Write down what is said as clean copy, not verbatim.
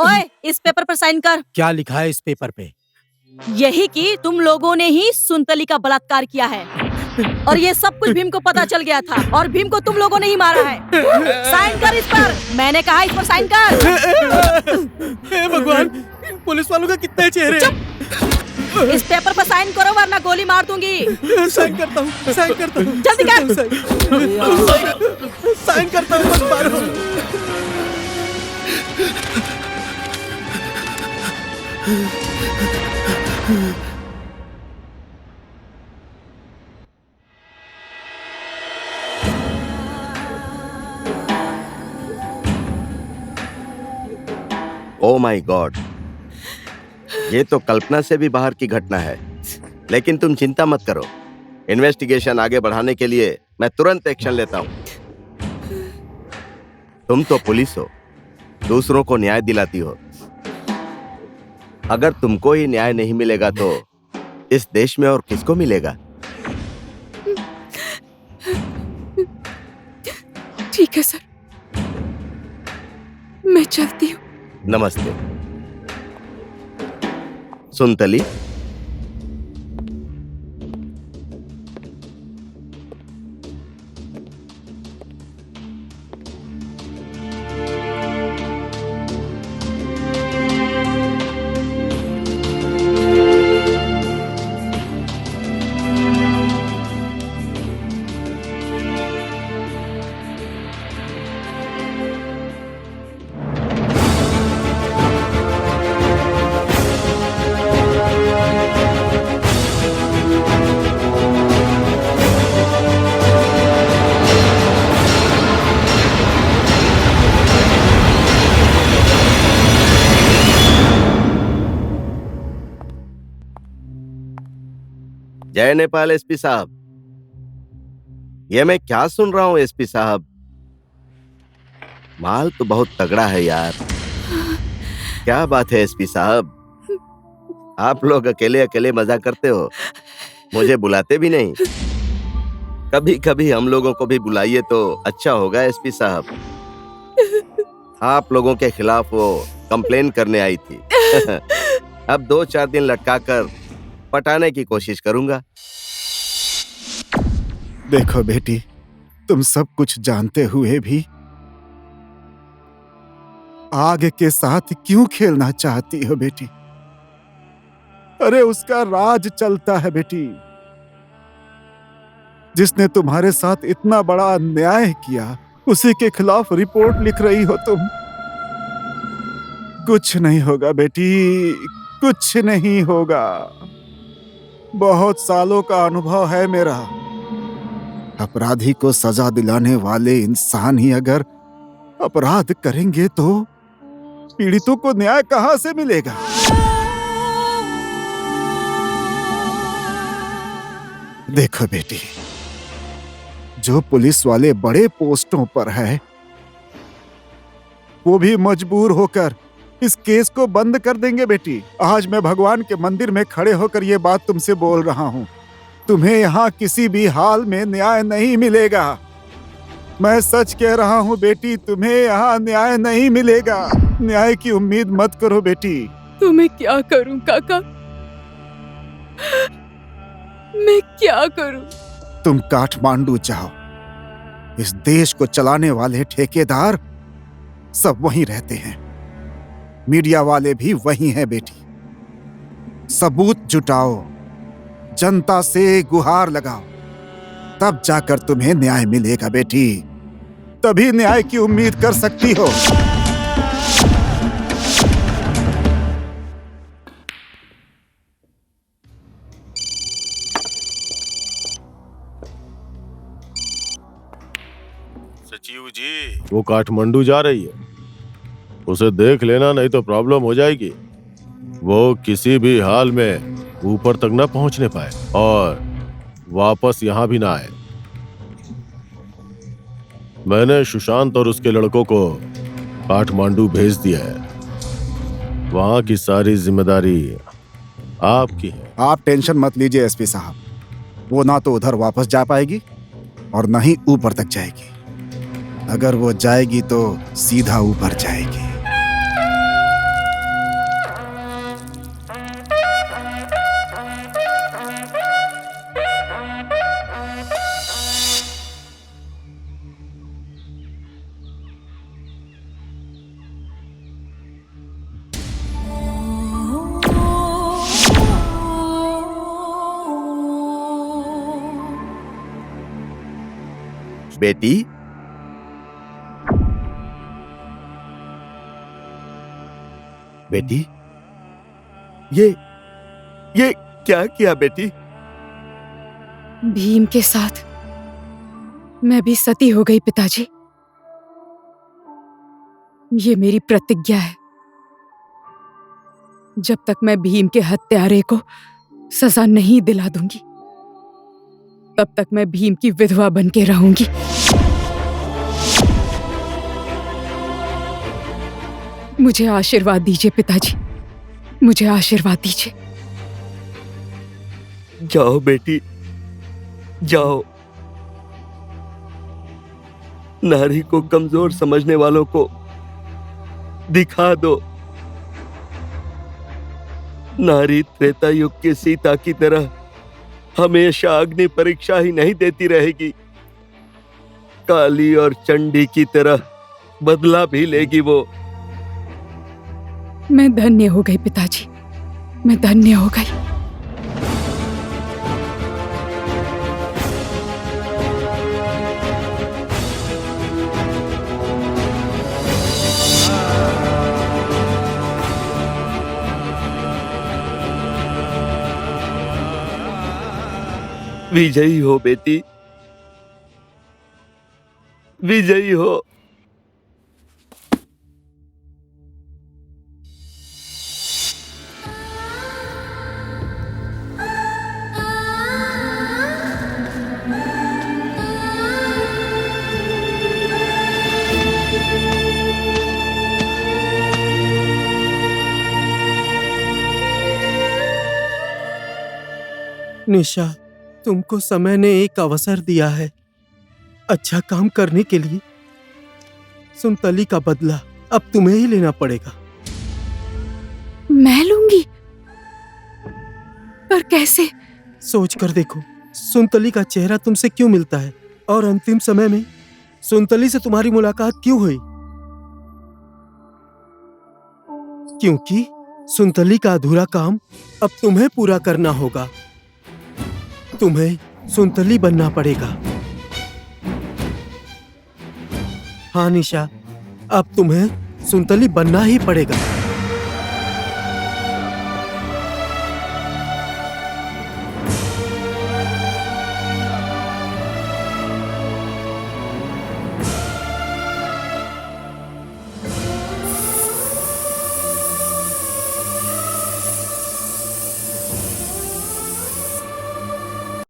ओए, इस पेपर पर साइन कर। क्या लिखा है इस पेपर पे? यही कि तुम लोगों ने ही सुनतली का बलात्कार किया है और ये सब कुछ भीम को पता चल गया था और भीम को तुम लोगों ने ही मारा है। साइन कर इस पर। मैंने कहा इस पर साइन कर। हे भगवान, इन पुलिस वालों का कितने चेहरे। इस पेपर पर साइन करो वरना गोली मार दूंगी। साइन करता हूँ, साइन करता हूँ। जल्दी कर। साइन करता हूँ, मत मारो। ओ माय गॉड, ये तो कल्पना से भी बाहर की घटना है। लेकिन तुम चिंता मत करो, इन्वेस्टिगेशन आगे बढ़ाने के लिए मैं तुरंत एक्शन लेता हूं। तुम तो पुलिस हो, दूसरों को न्याय दिलाती हो। अगर तुमको ही न्याय नहीं मिलेगा तो इस देश में और किसको मिलेगा? ठीक है सर, मैं चलती हूँ। नमस्ते। सुनतली, जय नेपाल एसपी साहब। ये मैं क्या सुन रहा हूं एसपी साहब? माल तो बहुत तगड़ा है यार। क्या बात है एसपी साहब, आप लोग अकेले अकेले मजा करते हो, मुझे बुलाते भी नहीं। कभी कभी हम लोगों को भी बुलाइए तो अच्छा होगा एसपी साहब। आप लोगों के खिलाफ वो कंप्लेन करने आई थी। अब 2-4 दिन लटकाकर पटाने की कोशिश करूंगा। देखो बेटी, तुम सब कुछ जानते हुए भी आग के साथ क्यों खेलना चाहती हो बेटी? अरे उसका राज चलता है बेटी। जिसने तुम्हारे साथ इतना बड़ा अन्याय किया, उसी के खिलाफ रिपोर्ट लिख रही हो तुम। कुछ नहीं होगा बेटी, कुछ नहीं होगा। बहुत सालों का अनुभव है मेरा। अपराधी को सजा दिलाने वाले इंसान ही अगर अपराध करेंगे तो पीड़ितों को न्याय कहां से मिलेगा? देखो बेटी, जो पुलिस वाले बड़े पोस्टों पर है, वो भी मजबूर होकर इस केस को बंद कर देंगे बेटी। आज मैं भगवान के मंदिर में खड़े होकर ये बात तुमसे बोल रहा हूं। तुम्हें यहाँ किसी भी हाल में न्याय नहीं मिलेगा। मैं सच कह रहा हूँ बेटी, तुम्हें यहाँ न्याय नहीं मिलेगा। न्याय की उम्मीद मत करो बेटी। तो मैं क्या करूं काका? मैं क्या करूं? तुम काठमांडू जाओ। इस देश को चलाने वाले ठेकेदार सब वहीं रहते हैं। मीडिया वाले भी वही हैं बेटी। सबूत जुटाओ, जनता से गुहार लगाओ, तब जाकर तुम्हें न्याय मिलेगा बेटी। तभी न्याय की उम्मीद कर सकती हो। सचिव जी, वो काठमांडू जा रही है, उसे देख लेना, नहीं तो प्रॉब्लम हो जाएगी। वो किसी भी हाल में ऊपर तक न पहुंचने पाए और वापस यहां भी ना आए। मैंने सुशांत और उसके लड़कों को काठमांडू भेज दिया है। वहां की सारी जिम्मेदारी आपकी है। आप टेंशन मत लीजिए एसपी साहब। वो ना तो उधर वापस जा पाएगी और ना ही ऊपर तक जाएगी। अगर वो जाएगी तो सीधा ऊपर जाएगी। बेटी, बेटी, ये क्या किया बेटी? भीम के साथ मैं भी सती हो गई पिताजी। ये मेरी प्रतिज्ञा है। जब तक मैं भीम के हत्यारे को सजा नहीं दिला दूंगी, तब तक मैं भीम की विधवा बन के रहूंगी। मुझे आशीर्वाद दीजिए पिताजी, मुझे आशीर्वाद दीजिए। जाओ बेटी, जाओ। नारी को कमजोर समझने वालों को दिखा दो, नारी त्रेता युग की सीता की तरह हमेशा अग्नि परीक्षा ही नहीं देती रहेगी, काली और चंडी की तरह बदला भी लेगी वो। मैं धन्य हो गई पिताजी, मैं धन्य हो गई। विजयी हो बेटी, विजयी हो। निशा, तुमको समय ने एक अवसर दिया है अच्छा काम करने के लिए। सुनतली का बदला अब तुम्हें ही लेना पड़ेगा। मैं लूंगी? पर कैसे? सोच कर देखो, सुनतली का चेहरा तुमसे क्यों मिलता है और अंतिम समय में सुनतली से तुम्हारी मुलाकात क्यों हुई? क्योंकि सुनतली का अधूरा काम अब तुम्हें पूरा करना होगा। तुम्हें सुनतली बनना पड़ेगा। हाँ निशा, अब तुम्हें सुनतली बनना ही पड़ेगा।